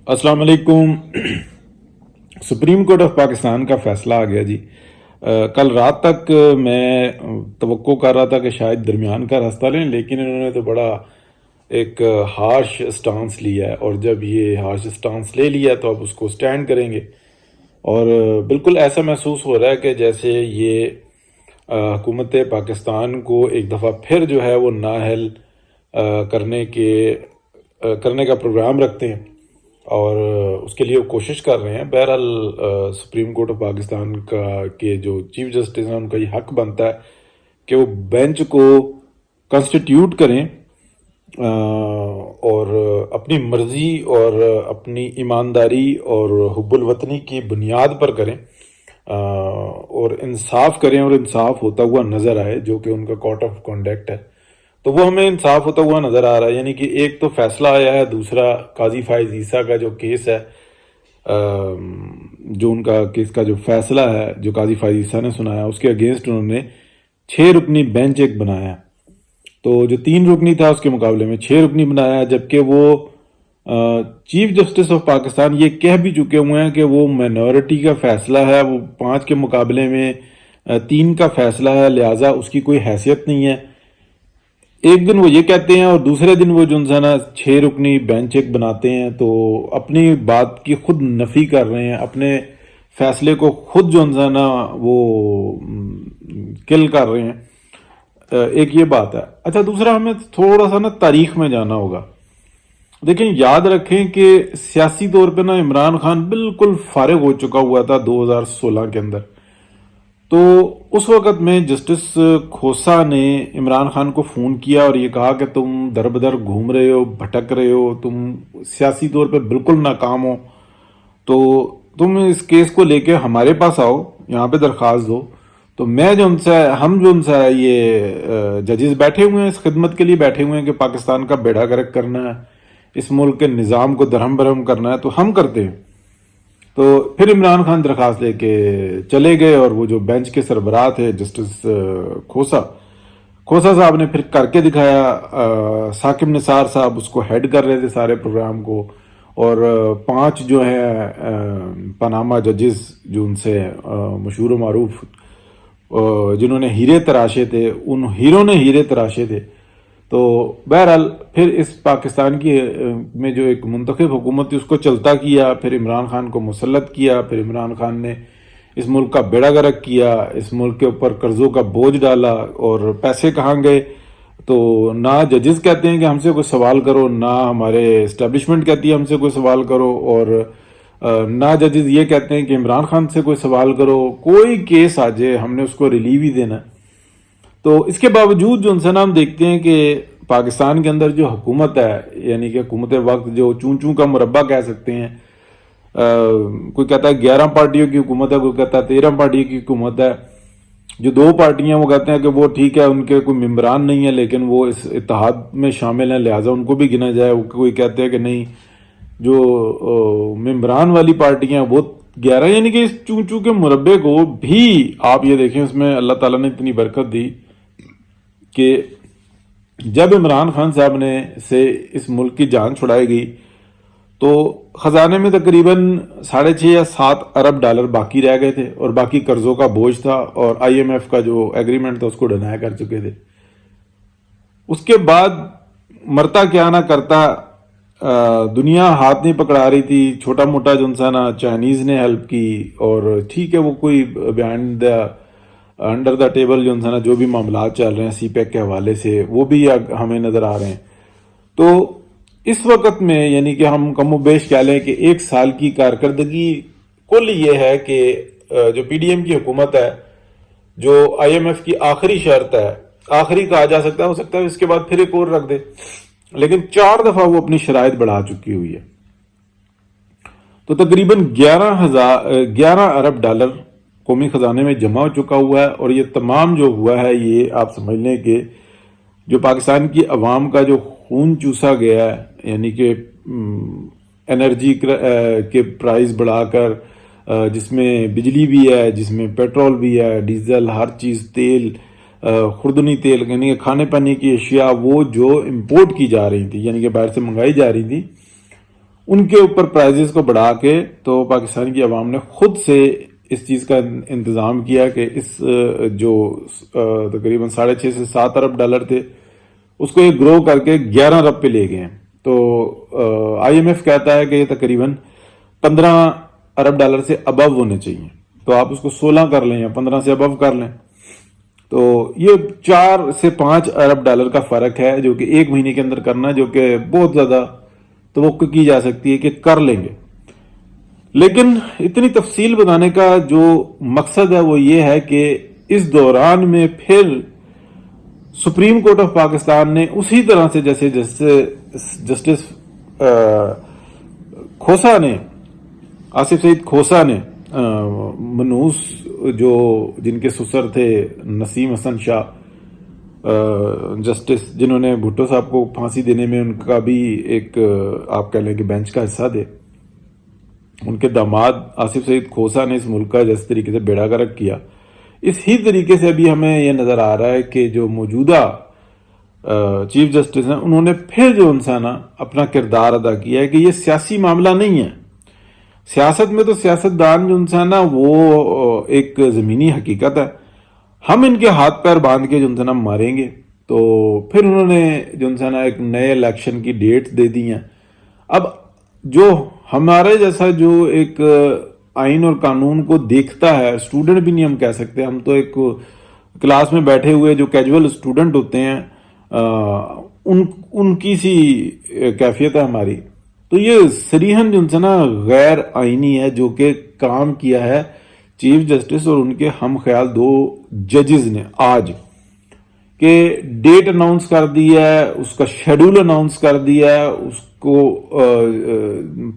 अस्सलाम वालेकुम। Supreme court of Pakistan का फैसला आ गया जी। कल रात तक मैं तवक्को कर रहा था कि शायद दरमियान का रास्ता लें, लेकिन इन्होंने तो बड़ा एक हार्श स्टांस लिया है, और जब ये हार्श स्टांस ले लिया तो अब उसको स्टैंड करेंगे। और बिल्कुल ऐसा महसूस हो रहा है कि जैसे ये हुकूमत पाकिस्तान को एक दफ़ा फिर जो है वो नाअहल करने का प्रोग्राम रखते हैं, और उसके लिए वो कोशिश कर रहे हैं। बहरहाल सुप्रीम कोर्ट ऑफ पाकिस्तान का के जो चीफ जस्टिस हैं उनका ये हक बनता है कि वो बेंच को कंस्टिट्यूट करें, और अपनी मर्जी और अपनी ईमानदारी और हुब्बुल वतनी की बुनियाद पर करें, और इंसाफ करें, और इंसाफ होता हुआ नज़र आए, जो कि उनका कोड ऑफ कंडक्ट है। तो वो हमें इंसाफ होता हुआ नज़र आ रहा है। यानी कि एक तो फैसला आया है, दूसरा काजी फाइज ईसा का जो केस है, जो उनका केस का जो फैसला है जो काजी फाइज ईसा ने सुनाया, उसके अगेंस्ट उन्होंने 6 रुकनी बेंच एक बनाया। तो जो 3 रुकनी था उसके मुकाबले में 6 रुकनी बनाया, जबकि वो चीफ जस्टिस ऑफ पाकिस्तान ये कह भी चुके हुए हैं कि वो माइनॉरिटी का फैसला है, वो 5 के मुकाबले में 3 का फैसला है, लिहाजा उसकी कोई हैसियत नहीं है। एक दिन वो ये कहते हैं और दूसरे दिन वो जो है ना 6 रुकनी बेंच एक बनाते हैं, तो अपनी बात की खुद नफी कर रहे हैं, अपने फैसले को खुद जो है ना वो किल कर रहे हैं। एक ये बात है। अच्छा, दूसरा हमें थोड़ा सा ना तारीख में जाना होगा। लेकिन याद रखें कि सियासी तौर पे ना इमरान खान बिल्कुल फारिग हो चुका हुआ था 2016 के अंदर। तो उस वक़्त में जस्टिस खोसा ने इमरान खान को फ़ोन किया और ये कहा कि तुम दर बदर घूम रहे हो, भटक रहे हो, तुम सियासी तौर पे बिल्कुल नाकाम हो, तो तुम इस केस को लेके हमारे पास आओ, यहाँ पे दरख्वास्त दो। तो मैं जो उनसे हम जो उनसे ये जजेस बैठे हुए हैं, इस खिदमत के लिए बैठे हुए हैं कि पाकिस्तान का बेड़ा गर्क करना है, इस मुल्क के निज़ाम को दरहम बरहम करना है, तो हम करते हैं। तो फिर इमरान खान दरख्वास्त लेके चले गए, और वो जो बेंच के सरबराह थे जस्टिस खोसा साहब ने फिर करके दिखाया। साकिब निसार साहब उसको हेड कर रहे थे सारे प्रोग्राम को, और 5 जो है पनामा जजेस जो उनसे मशहूर मारूफ, जिन्होंने हीरे तराशे थे, उन हीरों ने हीरे तराशे थे। तो बहरहाल फिर इस पाकिस्तान की में जो एक मुंतखब हुकूमत थी उसको चलता किया, फिर इमरान खान को मुसल्लत किया, फिर इमरान खान ने इस मुल्क का बेड़ा गर्क किया, इस मुल्क के ऊपर कर्जों का बोझ डाला, और पैसे कहाँ गए तो ना जजेस कहते हैं कि हमसे कोई सवाल करो, ना हमारे इस्टेब्लिशमेंट कहती है हमसे कोई सवाल करो, और ना जजेस ये कहते हैं कि इमरान खान से कोई सवाल करो। कोई केस आ जाए हमने उसको रिलीव ही देना। तो इसके बावजूद जो उनसे हम देखते हैं कि पाकिस्तान के अंदर जो हुकूमत है, यानी कि हुकूमत वक्त जो चूं चूं का मुरब्बा कह सकते हैं, कोई कहता है 11 पार्टियों की हुकूमत है, कोई कहता है 13 पार्टियों की हुकूमत है। जो 2 पार्टियां वो कहते हैं कि वो ठीक है, उनके कोई मेम्बरान नहीं है, लेकिन वो इस इत्तेहाद में शामिल हैं, लिहाजा उनको भी गिना जाए। वो कोई कहते हैं कि नहीं, जो मेम्बरान वाली पार्टियां वो 11, यानी कि इस चूं चूं के मुरब्बे को भी आप ये देखें, उसमें अल्लाह ताला ने इतनी बरकत दी कि जब इमरान खान साहब ने से इस मुल्क की जान छुड़ाई गई तो खजाने में तकरीबन 6.5 या 7 अरब डॉलर बाकी रह गए थे, और बाकी कर्जों का बोझ था, और IMF का जो एग्रीमेंट था उसको डिनाई कर चुके थे। उसके बाद मरता क्या ना करता, दुनिया हाथ नहीं पकड़ा रही थी। छोटा मोटा जो इंसान चाइनीज ने हेल्प की, और ठीक है वो कोई behind the under the table जो इंसान जो भी मामला चल रहे हैं CPEC के हवाले से, वो भी हमें नजर आ रहे हैं। तो इस वक्त में यानी कि हम कम बेश कह लें कि 1 साल की कारकर्दगी कुल ये है कि जो PDM की हुकूमत है, जो IMF की आखिरी शर्त है, आखिरी कहा जा सकता है, हो सकता है इसके बाद फिर एक और रख दे, लेकिन 4 दफा वो अपनी शराइत बढ़ा चुकी हुई है। तो तकरीबन 11 अरब डॉलर कौमी खजाने में जमा हो चुका हुआ है, और ये तमाम जो हुआ है ये आप समझ लें कि जो पाकिस्तान की अवाम का जो खून चूसा गया है, यानी कि एनर्जी के प्राइस बढ़ाकर, जिसमें बिजली भी है, जिसमें पेट्रोल भी है, डीजल, हर चीज़, तेल, खुर्दनी तेल, यानी कि खाने पाने की अशिया वो जो इम्पोर्ट की जा रही थी, यानी कि बाहर से मंगाई जा रही थी, ان کے اوپر پرائزز کو بڑھا کے تو پاکستان کی عوام نے خود سے اس چیز کا انتظام کیا کہ اس جو تقریباً 6.5 سے 7 ارب ڈالر تھے اس کو یہ گرو کر کے 11 ارب پہ لے گئے ہیں. تو آئی ایم ایف کہتا ہے کہ یہ تقریباً 15 ارب ڈالر سے ابو ہونے چاہیے. تو آپ اس کو 16 کر لیں یا 15 سے ابو کر لیں. تو یہ 4 سے 5 ارب ڈالر کا فرق ہے جو کہ ایک مہینے کے اندر کرنا، جو کہ بہت زیادہ توقع کی جا سکتی ہے کہ کر لیں گے. لیکن اتنی تفصیل بتانے کا جو مقصد ہے وہ یہ ہے کہ اس دوران میں پھر سپریم کورٹ آف پاکستان نے اسی طرح سے جیسے جسٹس کھوسا نے، آصف سعید کھوسا نے، منوس جو جن کے سسر تھے نسیم حسن شاہ جسٹس، جنہوں نے بھٹو صاحب کو پھانسی دینے میں ان کا بھی ایک آپ کہہ لیں کہ بینچ کا حصہ تھے، ان کے داماد آصف سعید کھوسا نے اس ملک کا جس طریقے سے بیڑا گرک کیا، اس ہی طریقے سے ابھی ہمیں یہ نظر آ رہا ہے کہ جو موجودہ چیف جسٹس ہیں انہوں نے پھر جو انسانہ اپنا کردار ادا کیا ہے کہ یہ سیاسی معاملہ نہیں ہے. سیاست میں تو سیاستدان جو انسانہ وہ ایک زمینی حقیقت ہے، ہم ان کے ہاتھ پیر باندھ کے جو انسانہ ماریں گے. تو پھر انہوں نے جو انسانہ ایک نئے الیکشن کی ڈیٹ دے دی ہیں. اب جو ہمارے جیسا جو ایک آئین اور قانون کو دیکھتا ہے، اسٹوڈنٹ بھی نہیں ہم کہہ سکتے، ہم تو ایک کلاس میں بیٹھے ہوئے جو کیجول اسٹوڈنٹ ہوتے ہیں ان کی سی کیفیت ہے ہماری. تو یہ صریحاً جو ہے نا غیر آئینی ہے جو کہ کام کیا ہے چیف جسٹس اور ان کے ہم خیال 2 ججز نے آج، کہ ڈیٹ اناؤنس کر دی ہے، اس کا شیڈول اناؤنس کر دیا ہے، اس کو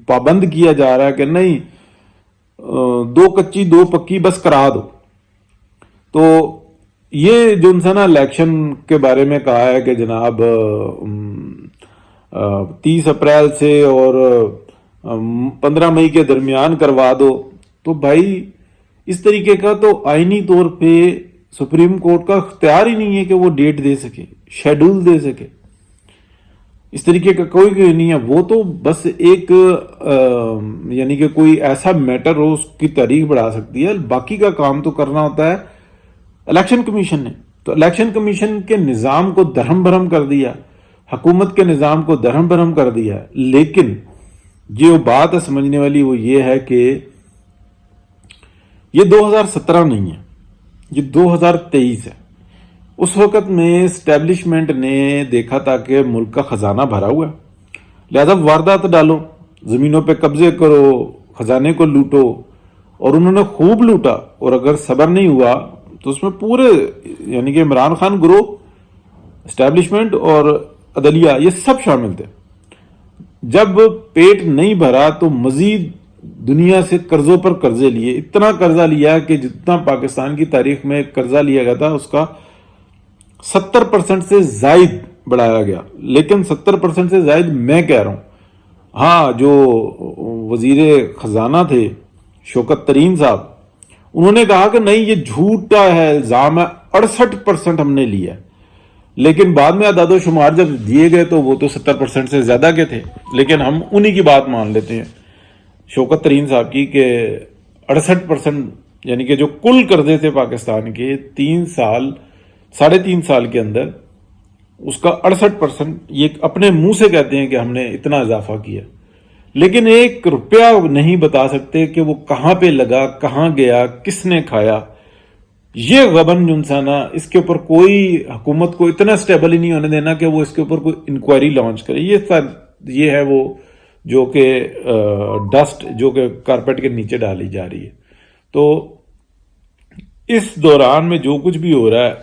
پابند کیا جا رہا ہے کہ نہیں 2 کچی 2 پکی بس کرا دو. تو یہ جو انسان الیکشن کے بارے میں کہا ہے کہ جناب 30 اپریل سے اور 15 مئی کے درمیان کروا دو، تو بھائی اس طریقے کا تو آئینی طور پہ سپریم کورٹ کا اختیار ہی نہیں ہے کہ وہ ڈیٹ دے سکے، شیڈول دے سکے. اس طریقے کا کوئی نہیں ہے. وہ تو بس ایک یعنی کہ کوئی ایسا میٹر ہو اس کی تاریخ بڑھا سکتی ہے، باقی کا کام تو کرنا ہوتا ہے الیکشن کمیشن نے. تو الیکشن کمیشن کے نظام کو درہم برہم کر دیا، حکومت کے نظام کو درہم برہم کر دیا. لیکن جو بات ہے سمجھنے والی وہ یہ ہے کہ یہ 2017 نہیں ہے، یہ 2023 ہے. اس وقت میں اسٹیبلشمنٹ نے دیکھا تھا کہ ملک کا خزانہ بھرا ہوا ہے، لہذا واردات ڈالو، زمینوں پہ قبضے کرو، خزانے کو لوٹو. اور انہوں نے خوب لوٹا، اور اگر صبر نہیں ہوا تو اس میں پورے یعنی کہ عمران خان گروہ، اسٹیبلشمنٹ اور عدلیہ یہ سب شامل تھے. جب پیٹ نہیں بھرا تو مزید دنیا سے قرضوں پر قرضے لیے، اتنا قرضہ لیا کہ جتنا پاکستان کی تاریخ میں قرضہ لیا گیا تھا اس کا 70% سے زائد بڑھایا گیا. لیکن 70% سے زائد میں کہہ رہا ہوں. ہاں جو وزیر خزانہ تھے شوکت ترین صاحب، انہوں نے کہا کہ نہیں یہ جھوٹا ہے، الزام ہے، 68% ہم نے لیا. لیکن بعد میں اعداد و شمار جب دیے گئے تو وہ تو 70% سے زیادہ کے تھے. لیکن ہم انہی کی بات مان لیتے ہیں شوکت ترین صاحب کی کہ 68% یعنی کہ جو کل قرضے تھے پاکستان کے 3.5 سال کے اندر، اس کا 68% یہ اپنے منہ سے کہتے ہیں کہ ہم نے اتنا اضافہ کیا. لیکن 1 روپیہ نہیں بتا سکتے کہ وہ کہاں پہ لگا، کہاں گیا، کس نے کھایا. یہ غبن جو انسانہ اس کے اوپر کوئی حکومت کو اتنا سٹیبل ہی نہیں ہونے دینا کہ وہ اس کے اوپر کوئی انکوائری لانچ کرے. یہ ہے وہ جو کہ ڈسٹ جو کہ کارپیٹ کے نیچے ڈالی جا رہی ہے. تو اس دوران میں جو کچھ بھی ہو رہا ہے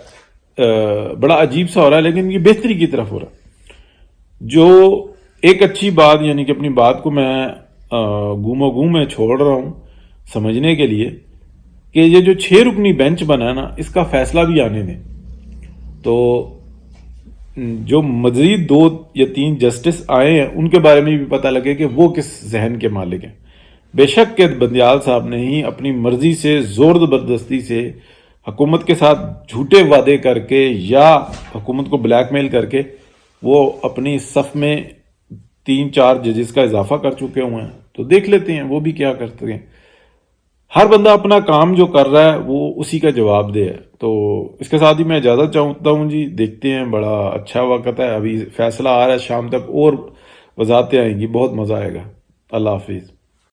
بڑا عجیب سا ہو رہا ہے، لیکن یہ بہتری کی طرف ہو رہا ہے. جو ایک اچھی بات یعنی کہ اپنی بات کو میں گوم و گم میں چھوڑ رہا ہوں سمجھنے کے لیے کہ یہ جو 6 رکنی بینچ بنا ہے نا، اس کا فیصلہ بھی آنے دیں. تو جو مزید 2 یا 3 جسٹس آئے ہیں ان کے بارے میں بھی پتہ لگے کہ وہ کس ذہن کے مالک ہیں. بے شک کہ بندیال صاحب نے ہی اپنی مرضی سے زور زبردستی سے حکومت کے ساتھ جھوٹے وعدے کر کے یا حکومت کو بلیک میل کر کے وہ اپنی صف میں 3-4 ججز کا اضافہ کر چکے ہوئے ہیں، تو دیکھ لیتے ہیں وہ بھی کیا کرتے ہیں۔ ہر بندہ اپنا کام جو کر رہا ہے وہ اسی کا جواب دے ہے۔ تو اس کے ساتھ ہی میں اجازت چاہتا ہوں جی، دیکھتے ہیں، بڑا اچھا وقت ہے، ابھی فیصلہ آ رہا ہے، شام تک اور وضاحتیں آئیں گی، بہت مزہ آئے گا۔ اللہ حافظ۔